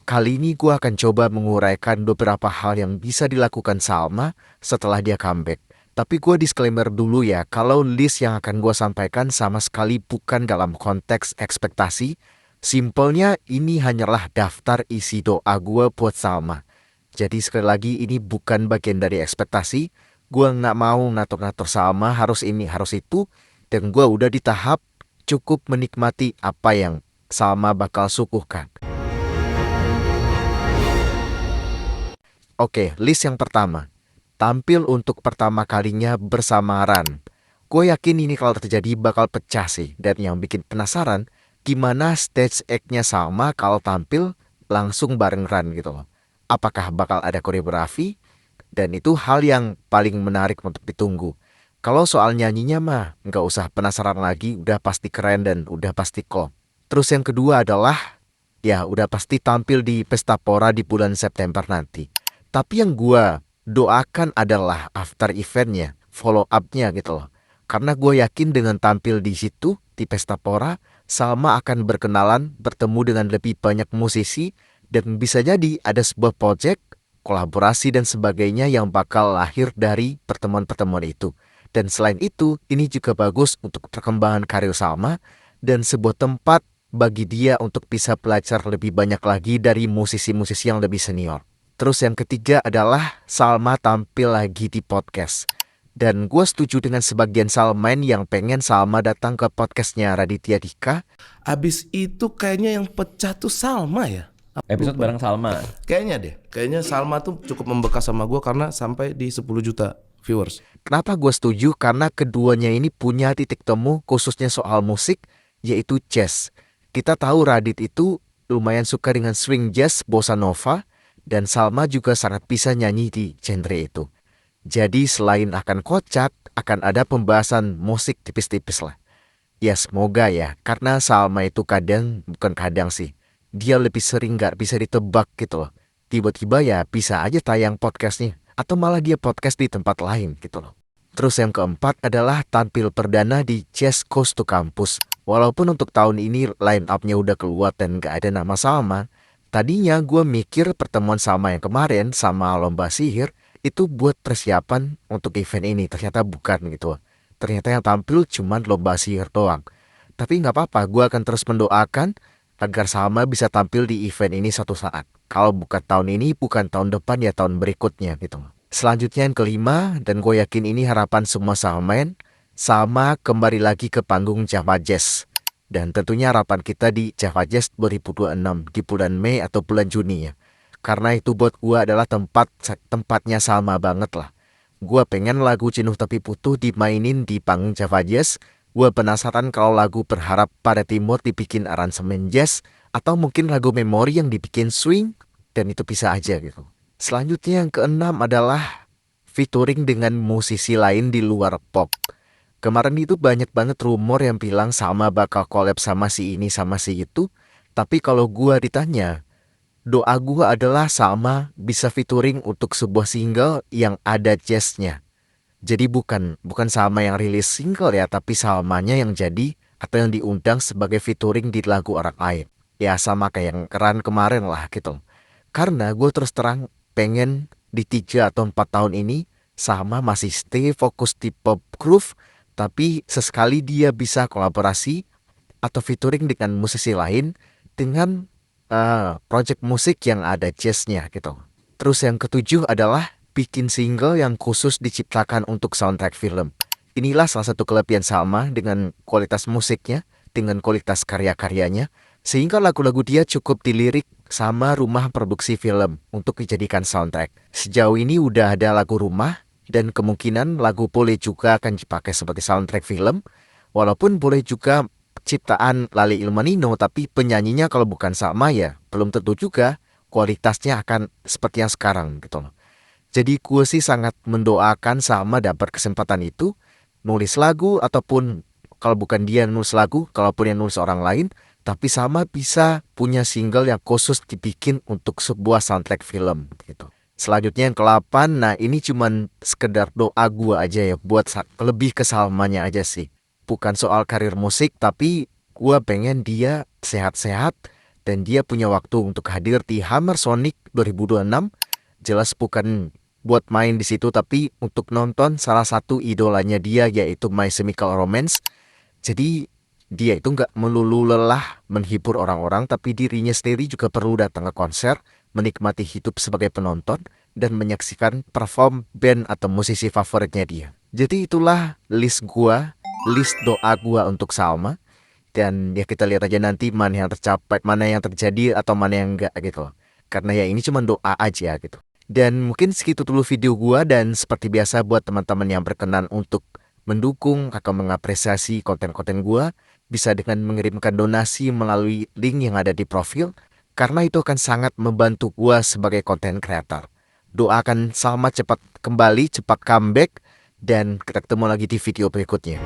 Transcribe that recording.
Kali ini gue akan coba menguraikan beberapa hal yang bisa dilakukan Salma setelah dia comeback. Tapi gue disclaimer dulu ya, kalau list yang akan gue sampaikan sama sekali bukan dalam konteks ekspektasi. Simpelnya ini hanyalah daftar isi doa gue buat Salma. Jadi sekali lagi ini bukan bagian dari ekspektasi. Gue nggak mau ngatur-ngatur Salma harus ini harus itu. Dan gue udah di tahap cukup menikmati apa yang Salma bakal suguhkan. Oke, list yang pertama. Tampil untuk pertama kalinya bersama Ran. Gue yakin ini kalau terjadi bakal pecah sih. Dan yang bikin penasaran, gimana stage act-nya Salma kalau tampil langsung bareng Ran gitu loh. Apakah bakal ada koreografi? Dan itu hal yang paling menarik untuk ditunggu. Kalau soal nyanyinya mah, nggak usah penasaran lagi, udah pasti keren dan udah pasti klop. Terus yang kedua adalah, ya udah pasti tampil di Pesta Pora di bulan September nanti. Tapi yang gue doakan adalah after eventnya, follow up-nya gitu loh. Karena gue yakin dengan tampil di situ, di Pesta Pora, Salma akan berkenalan, bertemu dengan lebih banyak musisi, dan bisa jadi ada sebuah project, kolaborasi dan sebagainya yang bakal lahir dari pertemuan-pertemuan itu. Dan selain itu, ini juga bagus untuk perkembangan karir Salma, dan sebuah tempat bagi dia untuk bisa belajar lebih banyak lagi dari musisi-musisi yang lebih senior. Terus yang ketiga adalah Salma tampil lagi di podcast. Dan gue setuju dengan sebagian Salmain yang pengen Salma datang ke podcastnya Raditya Dika. Abis itu kayaknya yang pecah tuh Salma ya. Episode bareng Salma. Kayaknya deh. Kayaknya Salma tuh cukup membekas sama gue karena sampai di 10 juta viewers. Kenapa gue setuju? Karena keduanya ini punya titik temu khususnya soal musik, yaitu jazz. Kita tahu Radit itu lumayan suka dengan swing jazz, bossa nova, dan Salma juga sangat bisa nyanyi di genre itu. Jadi selain akan kocak, akan ada pembahasan musik tipis-tipis lah. Ya semoga ya, karena Salma itu bukan kadang sih. Dia lebih sering gak bisa ditebak gitu loh. Tiba-tiba ya bisa aja tayang podcastnya. Atau malah dia podcast di tempat lain gitu loh. Terus yang keempat adalah tampil perdana di Jazz Coast to Campus. Walaupun untuk tahun ini line up-nya udah keluar dan gak ada nama Salma, tadinya gue mikir pertemuan Salma yang kemarin sama Lomba Sihir itu buat persiapan untuk event ini. Ternyata bukan gitu. Ternyata yang tampil cuma Lomba Sihir doang. Tapi gak apa-apa, gue akan terus mendoakan agar Salma bisa tampil di event ini suatu saat. Kalau bukan tahun ini, bukan tahun depan ya tahun berikutnya gitu. Selanjutnya yang kelima, dan gue yakin ini harapan semua Salmain, Salma kembali lagi ke panggung Java Jazz. Dan tentunya harapan kita di Java Jazz 2026 di bulan Mei atau bulan Juni ya. Karena itu buat gue adalah tempatnya Salma banget lah. Gue pengen lagu Jenuh Tapi Putuh dimainin di panggung Java Jazz. Gue penasaran kalau lagu Berharap Pada Timur dibikin aransemen jazz, atau mungkin lagu Memori yang dibikin swing, dan itu bisa aja gitu. Selanjutnya yang keenam adalah featuring dengan musisi lain di luar pop. Kemarin itu banyak banget rumor yang bilang Salma bakal collab sama si ini sama si itu. Tapi kalau gue ditanya, doa gue adalah Salma bisa featuring untuk sebuah single yang ada jazznya. Jadi bukan Salma yang rilis single ya, tapi Salmanya yang jadi atau yang diundang sebagai featuring di lagu orang lain. Ya sama kayak yang keren kemarin lah gitu. Karena gue terus terang pengen di 3 atau 4 tahun ini Salma masih stay fokus di pop groove, tapi sesekali dia bisa kolaborasi atau featuring dengan musisi lain dengan project musik yang ada jazznya gitu. Terus yang ketujuh adalah bikin single yang khusus diciptakan untuk soundtrack film. Inilah salah satu kelebihan Salma dengan kualitas musiknya, dengan kualitas karya-karyanya, sehingga lagu-lagu dia cukup dilirik sama rumah produksi film untuk dijadikan soundtrack. Sejauh ini udah ada lagu Rumah, dan kemungkinan lagu Boleh juga akan dipakai sebagai soundtrack film, walaupun boleh juga ciptaan Lali Ilmanino, tapi penyanyinya kalau bukan Salma ya belum tentu juga kualitasnya akan seperti yang sekarang gitu loh. Jadi gue sih sangat mendoakan Salma dapat kesempatan itu nulis lagu, ataupun kalau bukan dia nulis lagu, kalaupun yang nulis orang lain, tapi Salma bisa punya single yang khusus dibikin untuk sebuah soundtrack film gitu. Selanjutnya yang ke-8, nah ini cuman sekedar doa gue aja ya, buat lebih ke Salmanya aja sih. Bukan soal karir musik, tapi gue pengen dia sehat-sehat, dan dia punya waktu untuk hadir di Hammer Sonic 2026. Jelas bukan buat main di situ, tapi untuk nonton salah satu idolanya dia, yaitu My Chemical Romance. Jadi dia itu nggak melulu lelah menghibur orang-orang, tapi dirinya sendiri juga perlu datang ke konser, menikmati hidup sebagai penonton, dan menyaksikan perform band atau musisi favoritnya dia. Jadi itulah list doa gua untuk Salma. Dan ya kita lihat aja nanti mana yang tercapai, mana yang terjadi, atau mana yang enggak gitu loh. Karena ya ini cuma doa aja gitu. Dan mungkin segitu dulu video gua, dan seperti biasa buat teman-teman yang berkenan untuk mendukung atau mengapresiasi konten-konten gua, bisa dengan mengirimkan donasi melalui link yang ada di profil, karena itu akan sangat membantu gua sebagai konten kreator. Doakan Salma cepat kembali, cepat comeback, dan kita ketemu lagi di video berikutnya.